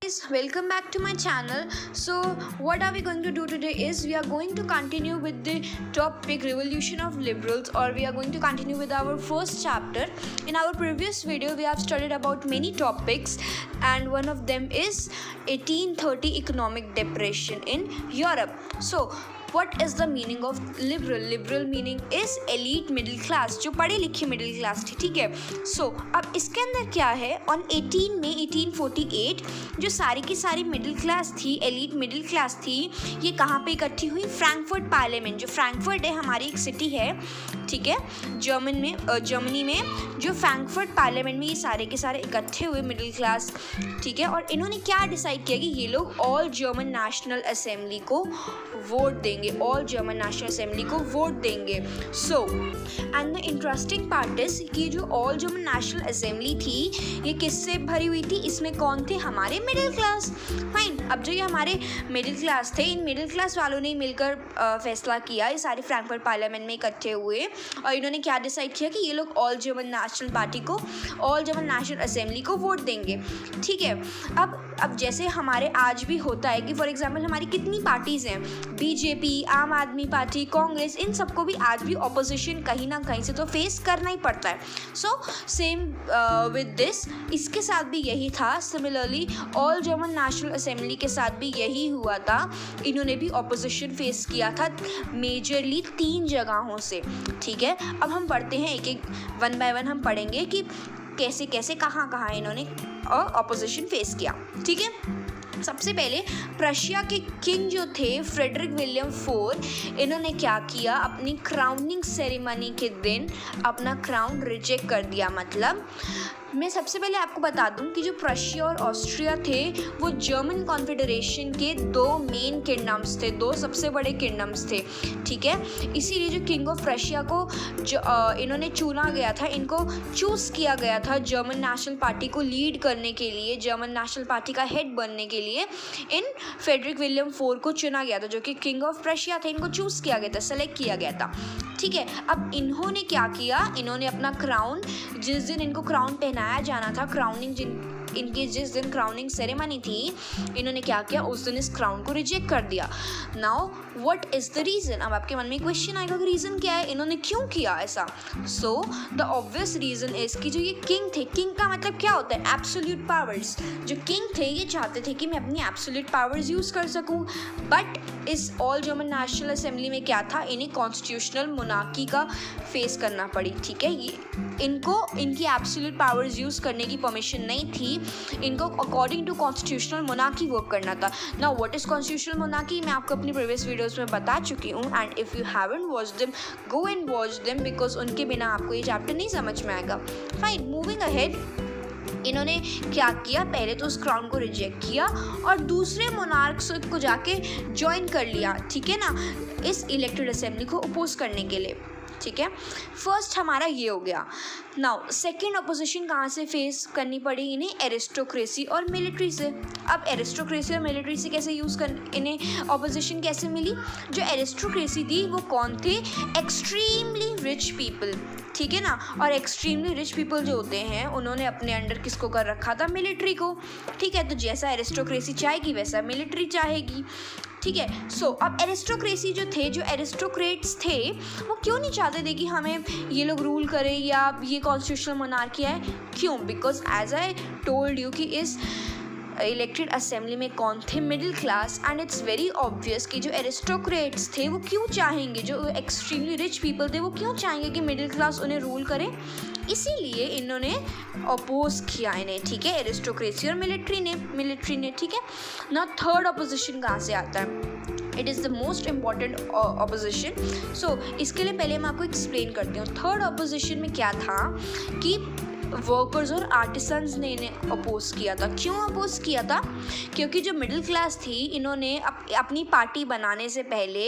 Guys, welcome back to my channel. So what are we going to do today is we are going to continue with the topic revolution of liberals, or we are going to continue with our first chapter. In our previous video we have studied about many topics, and one of them is 1830 economic depression in Europe. So what is the meaning of liberal meaning is elite middle class, जो पढ़े लिखे middle class थी, ठीक है. सो अब इसके अंदर क्या है, ऑन 18 मई 1848 जो सारी की सारी मिडिल क्लास थी, एलिट मिडिल क्लास थी, ये कहाँ पे इकट्ठी हुई? Frankfurt parliament. जो फ्रैंकफर्ट है हमारी एक सिटी है, ठीक है, जर्मनी में जो फ्रैंकफर्ट पार्लियामेंट में ये सारे के सारे इकट्ठे हुए मिडिल क्लास, ठीक है. और इन्होंने क्या डिसाइड किया कि ये लोग ऑल जर्मन नेशनल असेंबली को वोट देंगे, ऑल जर्मन नेशनल असेंबली को वोट देंगे. So and the interesting part is कि जो ऑल जर्मन नेशनल असेंबली थी ये किससे भरी हुई थी? इसमें कौन थे? हमारे मिडिल क्लास. फाइन. अब जो ये हमारे मिडिल क्लास थे, इन मिडिल क्लास वालों ने मिलकर फैसला किया, ये सारे फ्रैंकफर्ट पार्लियामेंट में इकट्ठे हुए और इन्होंने क्या डिसाइड किया कि ये लोग ऑल जर्मन नेशनल पार्टी को, ऑल जर्मन नेशनल असेंबली को वोट देंगे, ठीक है. अब जैसे हमारे आज भी होता है कि फॉर एग्जांपल हमारी कितनी पार्टीज़ हैं, बीजेपी, आम आदमी पार्टी, कांग्रेस, इन सबको भी आज भी ऑपोजिशन कहीं ना कहीं से तो फेस करना ही पड़ता है. सो सेम विद दिस, इसके साथ भी यही था. Similarly all German national assembly के साथ भी यही हुआ था. इन्होंने भी ऑपोजिशन फेस किया था मेजरली 3 जगहों से, ठीक है. अब हम पढ़ते हैं एक एक, वन बाय वन हम पढ़ेंगे कि कैसे कैसे कहाँ कहाँ इन्होंने ऑपोजिशन फेस किया, ठीक है. सबसे पहले प्रशिया के किंग जो थे फ्रेडरिक विलियम IV, इन्होंने क्या किया? अपनी क्राउनिंग सेरेमनी के दिन अपना क्राउन रिजेक्ट कर दिया. मतलब मैं सबसे पहले आपको बता दूं कि जो प्रशिया और ऑस्ट्रिया थे वो जर्मन कॉन्फेडरेशन के 2 मेन किंगडम्स थे, 2 सबसे बड़े किंगडम्स थे, ठीक है. इसीलिए जो किंग ऑफ प्रशिया को जो इन्होंने चुना गया था, इनको चूज़ किया गया था जर्मन नेशनल पार्टी को लीड करने के लिए, जर्मन नेशनल पार्टी का हेड बनने के लिए इन फ्रेडरिक विलियम IV को चुना गया था, जो कि किंग ऑफ प्रशिया थे. इनको चूज़ किया गया था, सेलेक्ट किया गया था, ठीक है. अब इन्होंने क्या किया? इन्होंने अपना क्राउन, जिस दिन इनको क्राउन पहनाया जाना था, क्राउनिंग इनकी जिस दिन क्राउनिंग सेरेमनी थी, इन्होंने क्या किया? उस दिन इस क्राउन को रिजेक्ट कर दिया. Now what is the reason? अब आपके मन में क्वेश्चन आएगा कि रीज़न क्या है, इन्होंने क्यों किया ऐसा? So the obvious reason is कि जो ये किंग थे, किंग का मतलब क्या होता है? Absolute powers. जो किंग थे ये चाहते थे कि मैं अपनी एब्सोल्यूट पावर्स यूज़ कर सकूँ, बट इस ऑल जर्मन नेशनल असेंबली में क्या था? इन्हें कॉन्स्टिट्यूशनल मोनार्की का फेस करना पड़ी, ठीक है. ये इनको इनकी एब्सोल्यूट पावर्स यूज़ करने की परमिशन नहीं थी. इनको according to constitutional monarchy work करना था. Now what is constitutional monarchy? मैं आपको अपनी प्रीवियस वीडियोस में बता चुकी हूँ, and if you haven't watched them go and watch them, because उनके बिना आपको ये चैप्टर नहीं समझ में आएगा. फाइन. मूविंग अहेड, इन्होंने क्या किया? पहले तो उस क्राउन को रिजेक्ट किया और दूसरे मोनार्क्स को जाके ज्वाइन कर लिया, ठीक है ना, इस इलेक्टेड असेंबली को अपोज करने के लिए, ठीक है. फर्स्ट हमारा ये हो गया. नाउ सेकेंड अपोजिशन कहाँ से फेस करनी पड़ी इन्हें? एरिस्टोक्रेसी और मिलिट्री से. अब एरिस्टोक्रेसी और मिलिट्री से कैसे इन्हें अपोजिशन कैसे मिली? जो एरिस्टोक्रेसी थी वो कौन थे? एक्सट्रीमली रिच पीपल, ठीक है ना. और एक्सट्रीमली रिच पीपल जो होते हैं उन्होंने अपने अंडर किसको कर रखा था? मिलिट्री को, ठीक है. तो जैसा एरिस्टोक्रेसी चाहेगी वैसा मिलिट्री चाहेगी, ठीक है. सो अब एरिस्टोक्रेसी जो थे, जो एरिस्टोक्रेट्स थे, वो क्यों नहीं चाहते थे कि हमें ये लोग रूल करें या ये कॉन्स्टिट्यूशनल मोनार्की है? क्यों? Because as I told you कि इस इलेक्टेड असेंबली में कौन थे? Middle class. And it's very obvious कि जो एरिस्टोक्रेट्स थे वो क्यों चाहेंगे, जो एक्सट्रीमली रिच पीपल थे वो क्यों चाहेंगे कि मिडिल क्लास उन्हें रूल करे? इसीलिए इन्होंने अपोज किया इन्हें, ठीक है, एरिस्टोक्रेसी और मिलिट्री ने, ठीक है ना. थर्ड अपोजिशन कहाँ से आता है? It is the most important opposition. So इसके लिए पहले मैं आपको एक्सप्लेन करती हूँ. थर्ड अपोजिशन में क्या था कि वर्कर्स और आर्टिसंस ने इन्हें अपोज किया था. क्यों अपोज किया था? क्योंकि जो मिडिल क्लास थी इन्होंने अपनी पार्टी बनाने से पहले,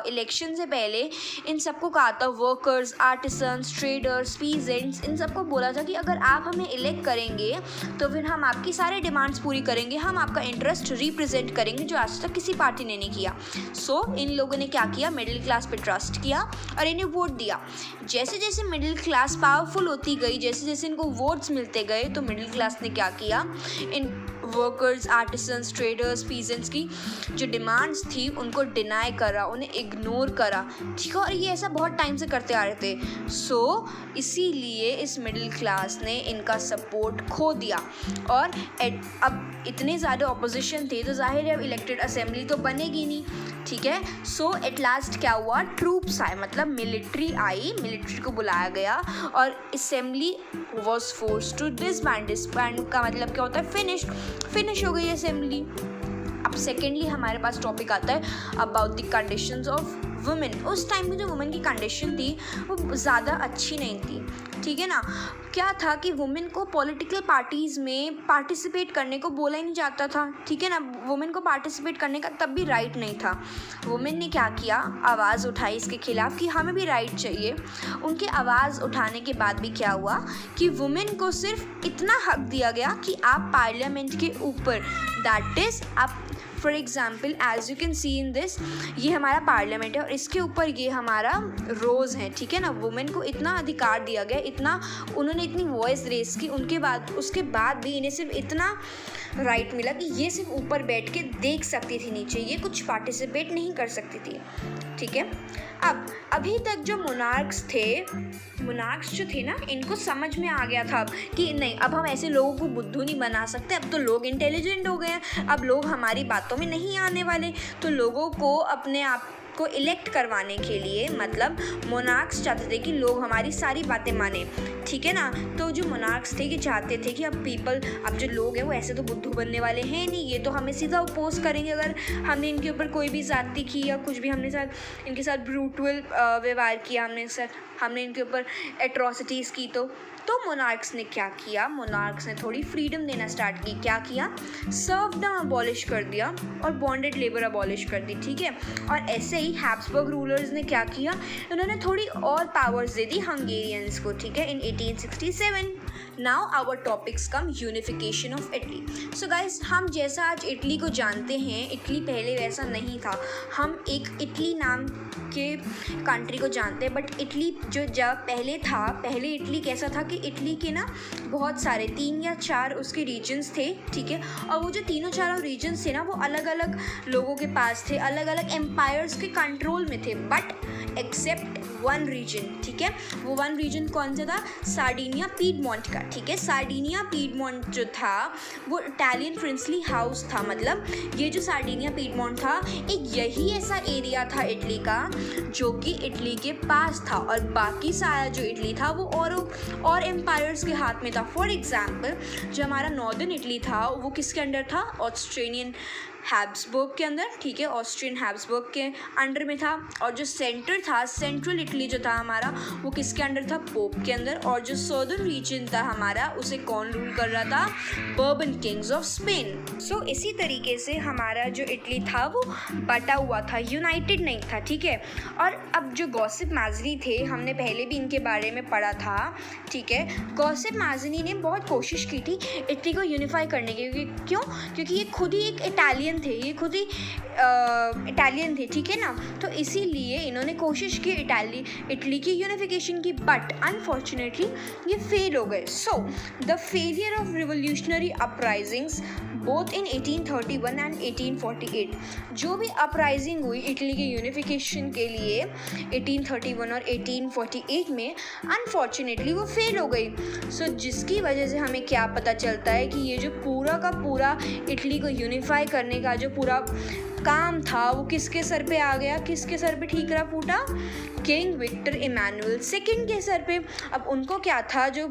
इलेक्शन से पहले इन सबको कहा था, वर्कर्स, आर्टिसंस, ट्रेडर्स, पीजेंट्स, इन सबको बोला था कि अगर आप हमें इलेक्ट करेंगे तो फिर हम आपकी सारी डिमांड्स पूरी करेंगे, हम आपका इंटरेस्ट रिप्रेजेंट करेंगे, जो आज तक किसी पार्टी ने नहीं किया. सो इन लोगों ने क्या किया? मिडिल क्लास पे ट्रस्ट किया और इन्हें वोट दिया. जैसे जैसे मिडिल क्लास पावरफुल होती गई, जैसे जैसे इनको वोट्स मिलते गए, तो मिडिल क्लास ने क्या किया? In workers, artisans, traders, peasants की जो डिमांड्स थी उनको डिनाई करा, उन्हें इग्नोर करा, ठीक है। और ये ऐसा बहुत टाइम से करते आ रहे थे। सो इसीलिए इस मिडिल क्लास ने इनका सपोर्ट खो दिया और अब इतने ज़्यादा ऑपोजिशन थे तो जाहिर है अब इलेक्टेड असेंबली तो बनेगी नहीं, ठीक है। सो एट लास्ट क्या हुआ, ट्रूप्स आए, मतलब मिलिट्री आई, मिलिट्री को बुलाया गया और assembly was force to disband. Disband का मतलब क्या होता है, फिनिश हो गई असेंबली। अब सेकेंडली हमारे पास टॉपिक आता है about the conditions of women. उस टाइम में जो वुमेन की कंडीशन थी वो ज़्यादा अच्छी नहीं थी, ठीक है ना। क्या था कि वुमेन को पॉलिटिकल पार्टीज़ में पार्टिसिपेट करने को बोला ही नहीं जाता था, ठीक है ना। वुमेन को पार्टिसिपेट करने का तब भी राइट नहीं था। वुमेन ने क्या किया, आवाज़ उठाई इसके खिलाफ़ कि हमें भी राइट चाहिए। उनके आवाज़ उठाने के बाद भी क्या हुआ कि वुमेन को सिर्फ इतना हक दिया गया कि आप पार्लियामेंट के ऊपर, दैट इज़ आप for example as you can see in this, ये हमारा पार्लियामेंट है और इसके ऊपर ये हमारा रोज़ है, ठीक है ना। वुमेन को इतना अधिकार दिया गया, इतना उन्होंने इतनी वॉइस रेस की, उसके बाद भी इन्हें सिर्फ इतना राइट मिला कि ये सिर्फ ऊपर बैठ के देख सकती थी, नीचे ये कुछ पार्टिसिपेट नहीं कर सकती थी, ठीक है। अब अभी तक जो मोनार्क्स जो थे ना, इनको समझ में आ गया था अब कि नहीं, अब हम ऐसे लोगों को बुद्धू नहीं बना सकते, अब तो लोग इंटेलिजेंट हो गए हैं, अब लोग हमारी बातों में नहीं आने वाले। तो लोगों को अपने आप को इलेक्ट करवाने के लिए, मतलब मोनार्क्स चाहते थे कि लोग हमारी सारी बातें माने, ठीक है ना। तो जो मोनार्क्स थे ये चाहते थे कि अब जो लोग हैं वो ऐसे तो बुद्धू बनने वाले हैं नहीं, ये तो हमें सीधा अपोज करेंगे अगर हमने इनके ऊपर कोई भी ज़्यादती की या कुछ भी हमने इनके साथ ब्रूटल व्यवहार किया, हमने इनके ऊपर एट्रॉसिटीज़ की। तो मोनार्क्स ने क्या किया, मोनार्क्स ने थोड़ी फ्रीडम देना स्टार्ट की। क्या किया, सर्वडम अबॉलिश कर दिया और बॉन्डेड लेबर अबॉलिश कर दी, ठीक है। और ऐसे ही हैब्सबर्ग रूलर्स ने क्या किया, उन्होंने थोड़ी और पावर्स दे दी हंगेरियंस को, ठीक है, in 1867। Now our topics come unification of Italy. So guys, हम जैसा आज इटली को जानते हैं, इटली पहले वैसा नहीं था। हम एक इटली नाम के कंट्री को जानते हैं, बट इटली जो जब पहले इटली कैसा था कि इटली के ना बहुत सारे 3 या 4 उसके रीजन्स थे, ठीक है। और वो जो तीनों चारों रीजन्स थे ना, वो अलग अलग लोगों के पास थे, अलग अलग एम्पायर्स के कंट्रोल में थे, बट एक्सेप्ट वन रीजन, ठीक है। वो वन रीजन कौन सा था, सार्डिनिया पीडमोंट का, ठीक है। सार्डिनिया पीडमोंट जो था वो इटालियन प्रिंसली हाउस था, मतलब ये जो सार्डिनिया पीडमोंट था एक यही ऐसा एरिया था इटली का जो कि इटली के पास था, और बाकी सारा जो इटली था वो और एम्पायर्स के हाथ में था। फॉर एग्जाम्पल, जो हमारा नॉर्दर्न इटली था वो किसके अंडर था, ऑस्ट्रेनियन हैब्सबर्ग के अंदर, ठीक है, ऑस्ट्रियन हैब्सबर्ग के अंडर में था। और जो सेंटर था, सेंट्रल इटली जो था हमारा, वो किसके अंडर था, पोप के अंदर। और जो सदर्न रीजन था हमारा, उसे कौन रूल कर रहा था, बर्बन किंग्स ऑफ स्पेन। सो इसी तरीके से हमारा जो इटली था वो बटा हुआ था, यूनाइटेड नहीं था, ठीक है। और अब जो गॉसिप मैज़नी थे, हमने पहले भी इनके बारे में पढ़ा था, ठीक है। गॉसिप मैज़नी ने बहुत कोशिश की थी इटली को यूनिफाई करने की, क्योंकि ये खुद ही एक इटालियन थे, ये खुद ही इटालियन थे, ठीक है ना। तो इसीलिए इन्होंने कोशिश की इटली की यूनिफिकेशन की, बट अनफॉर्चुनेटली ये फेल हो गए। So the failure of revolutionary uprisings both in 1831 and 1848, जो भी अपराइजिंग हुई इटली के यूनिफिकेशन के लिए 1831 और 1848 में, अनफॉर्चुनेटली वो फेल हो गई। सो जिसकी वजह से हमें क्या पता चलता है कि ये जो पूरा का पूरा इटली को यूनिफाई करने का जो पूरा काम था वो किसके सर पे आ गया, किसके सर पे ठीकरा फूटा, किंग विक्टर इमैनुअल सेकंड के सर पे। अब उनको क्या था, जो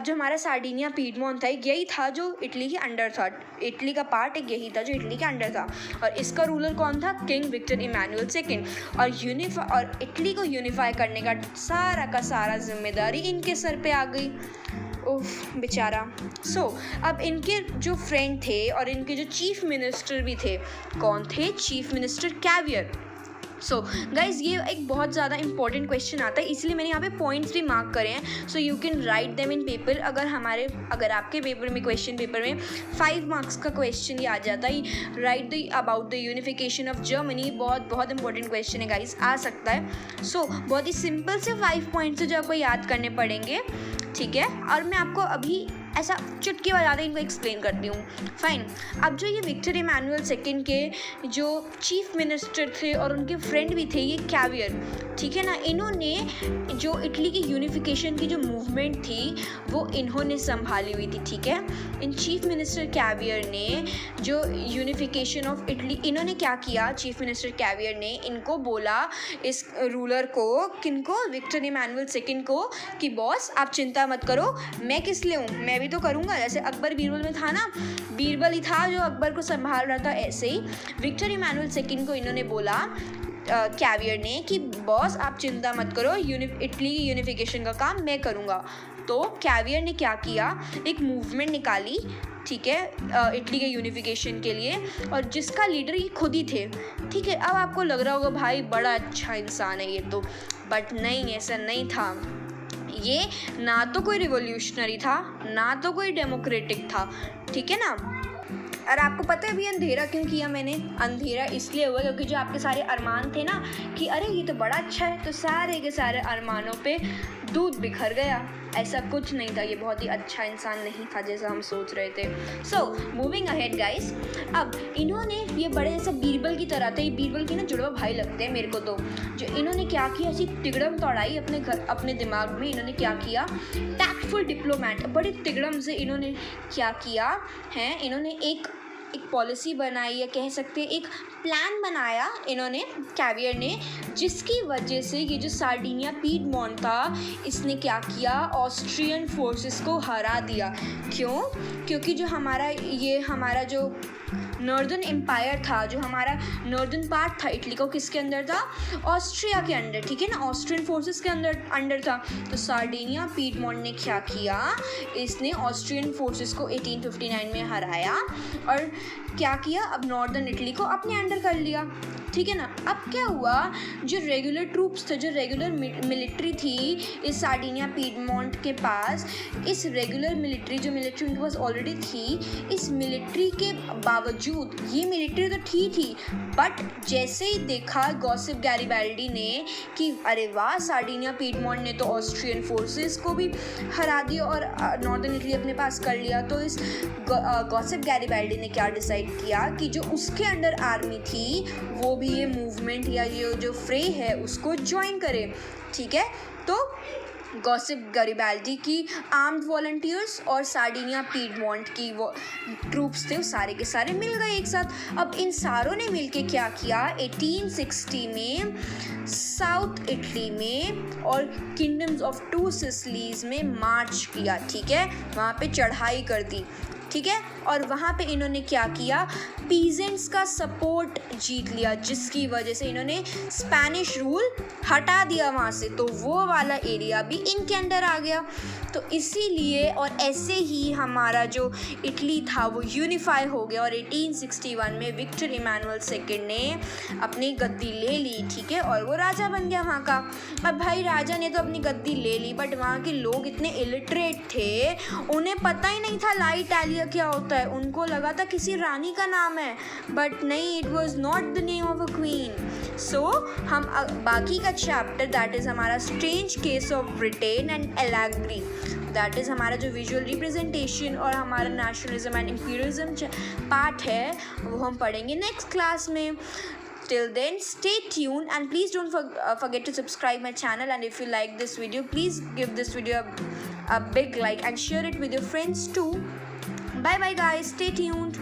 हमारा सार्डिनिया पीडमोंट था, यही था जो इटली के अंडर था, इटली का पार्ट एक यही था जो इटली के अंडर था, और इसका रूलर कौन था, किंग विक्टर इमैनुअल सेकंड। और इटली को यूनिफाई करने का सारा जिम्मेदारी इनके सर पे आ गई। उफ बेचारा। सो अब इनके जो फ्रेंड थे और इनके जो चीफ मिनिस्टर भी थे, कौन थे, chief minister caviar. So guys, ये एक बहुत ज़्यादा इंपॉर्टेंट क्वेश्चन आता है, इसलिए मैंने यहाँ पे पॉइंट्स भी मार्क करे हैं, so you can write them in paper. अगर आपके पेपर में, क्वेश्चन पेपर में 5 मार्क्स का क्वेश्चन ये आ जाता है, right about the unification of Germany, बहुत इंपॉर्टेंट क्वेश्चन है गाइज, आ सकता है। सो बहुत ही सिंपल से 5 पॉइंट्स जो आपको याद करने पड़ेंगे, ठीक है। और मैं आपको अभी ऐसा चुटकी बजाते इनको एक्सप्लेन करती हूँ। फाइन। अब जो ये विक्टर इमैनुअल सेकंड के जो चीफ मिनिस्टर थे और उनके फ्रेंड भी थे ये कैवियर, ठीक है ना, इन्होंने जो इटली की यूनिफिकेशन की जो मूवमेंट थी वो इन्होंने संभाली हुई थी, ठीक है। इन चीफ मिनिस्टर कैवियर ने जो यूनिफिकेशन ऑफ इटली, इन्होंने क्या किया, चीफ मिनिस्टर कैवियर ने इनको बोला, इस रूलर को, किनको, विक्टर इमैनुअल सेकंड को, कि बॉस आप चिंता मत करो, मैं किस लिए हूँ, मैं भी तो करूँगा। जैसे अकबर बीरबल में था ना, बीरबल ही था जो अकबर को संभाल रहा था, ऐसे ही विक्टर इमैनुअल सेकंड को इन्होंने बोला कैवियर ने कि बॉस आप चिंता मत करो, इटली की यूनिफिकेशन का काम मैं करूँगा। तो कैवियर ने क्या किया, एक मूवमेंट निकाली, ठीक है, इटली के यूनिफिकेशन के लिए, और जिसका लीडर ये खुद ही थे, ठीक है। अब आपको लग रहा होगा भाई बड़ा अच्छा इंसान है ये तो, बट नहीं, ऐसा नहीं था। ये ना तो कोई रिवॉल्यूशनरी था, ना तो कोई डेमोक्रेटिक था, ठीक है ना। और आपको पता है अभी अंधेरा क्यों किया मैंने? अंधेरा इसलिए हुआ क्योंकि जो आपके सारे अरमान थे ना कि अरे ये तो बड़ा अच्छा है, तो सारे के सारे अरमानों पे दूध बिखर गया। ऐसा कुछ नहीं था, ये बहुत ही अच्छा इंसान नहीं था जैसा हम सोच रहे थे। सो मूविंग अहेड गाइस, अब इन्होंने ये बड़े जैसा बीरबल की तरह थे, ये बीरबल की ना जुड़वा भाई लगते हैं मेरे को तो। जो इन्होंने क्या किया, ऐसी तिगड़म तोड़ाई अपने दिमाग में, इन्होंने क्या किया, टैक्टफुल डिप्लोमेट, बड़े तिगड़म से इन्होंने क्या किया है, इन्होंने एक पॉलिसी बनाई, या कह सकते हैं एक प्लान बनाया इन्होंने, कैवियर ने, जिसकी वजह से ये जो सार्डिनिया पीडमोंट था इसने क्या किया, ऑस्ट्रियन फोर्सेस को हरा दिया। क्यों? क्योंकि जो हमारा जो नॉर्दर्न एम्पायर था, जो हमारा नॉर्दर्न पार्ट था इटली को, किसके अंदर था, ऑस्ट्रिया के अंदर, ठीक है ना, ऑस्ट्रियन फोर्सेस के अंडर था। तो सार्डिनिया पीडमोंट ने क्या किया, इसने ऑस्ट्रियन फोर्सेस को 1859 में हराया और क्या किया, अब नॉर्दर्न इटली को अपने अंडर कर लिया, ठीक है ना। अब क्या हुआ, जो रेगुलर ट्रूप्स थे, जो रेगुलर मिलिट्री थी इस सार्डिनिया पीडमोंट के पास, इस रेगुलर मिलिट्री उनके पास ऑलरेडी थी, इस मिलिट्री के बावजूद, ये मिलिट्री तो थी, बट जैसे ही देखा गॉसिप गैरिबाल्डी ने कि अरे वाह, सार्डिनिया पीडमोंट ने तो ऑस्ट्रियन फोर्सेस को भी हरा दिया और नॉर्दर्न इटली अपने पास कर लिया, तो इस गॉसिप गैरिबाल्डी ने क्या डिसाइड किया कि जो उसके अंडर आर्मी थी वो भी ये मूवमेंट या ये जो फ्रे है उसको ज्वाइन करे, ठीक है। तो गॉसिप गैरिबाल्डी की आर्म्ड वॉलंटियर्स और सार्डिनिया पीडमोंट की वो ट्रूप्स थे, वो सारे के सारे मिल गए एक साथ। अब इन सारों ने मिलके क्या किया, 1860 में साउथ इटली में और किंगडम्स ऑफ टू सिसिलीज में मार्च किया, ठीक है, वहाँ पे चढ़ाई कर दी, ठीक है। और वहाँ पे इन्होंने क्या किया, पीजेंट्स का सपोर्ट जीत लिया, जिसकी वजह से इन्होंने स्पेनिश रूल हटा दिया वहाँ से, तो वो वाला एरिया भी इनके अंडर आ गया। तो इसीलिए और ऐसे ही हमारा जो इटली था वो यूनिफाई हो गया और 1861 में विक्टर इमैनुअल सेकंड ने अपनी गद्दी ले ली, ठीक है, और वो राजा बन गया वहाँ का। अब भाई राजा ने तो अपनी गद्दी ले ली, बट वहाँ के लोग इतने इलिटरेट थे, उन्हें पता ही नहीं था ला इटालिया क्या होता है, उनको लगा था किसी रानी का नाम है, बट नहीं, it was not the name of a queen. So हम बाकी का चैप्टर, दैट इज़ हमारा strange case of Britain and एलाग्री, दैट इज़ हमारा जो विजुअल रिप्रेजेंटेशन और हमारा नेशनलिज्म एंड इम्पीरियलिज्म पार्ट है, वो हम पढ़ेंगे नेक्स्ट क्लास में। Till then, stay tuned and please don't forget to subscribe my channel, and if you like this video, please give this video a big like and share it with your friends too. Bye bye guys, stay tuned.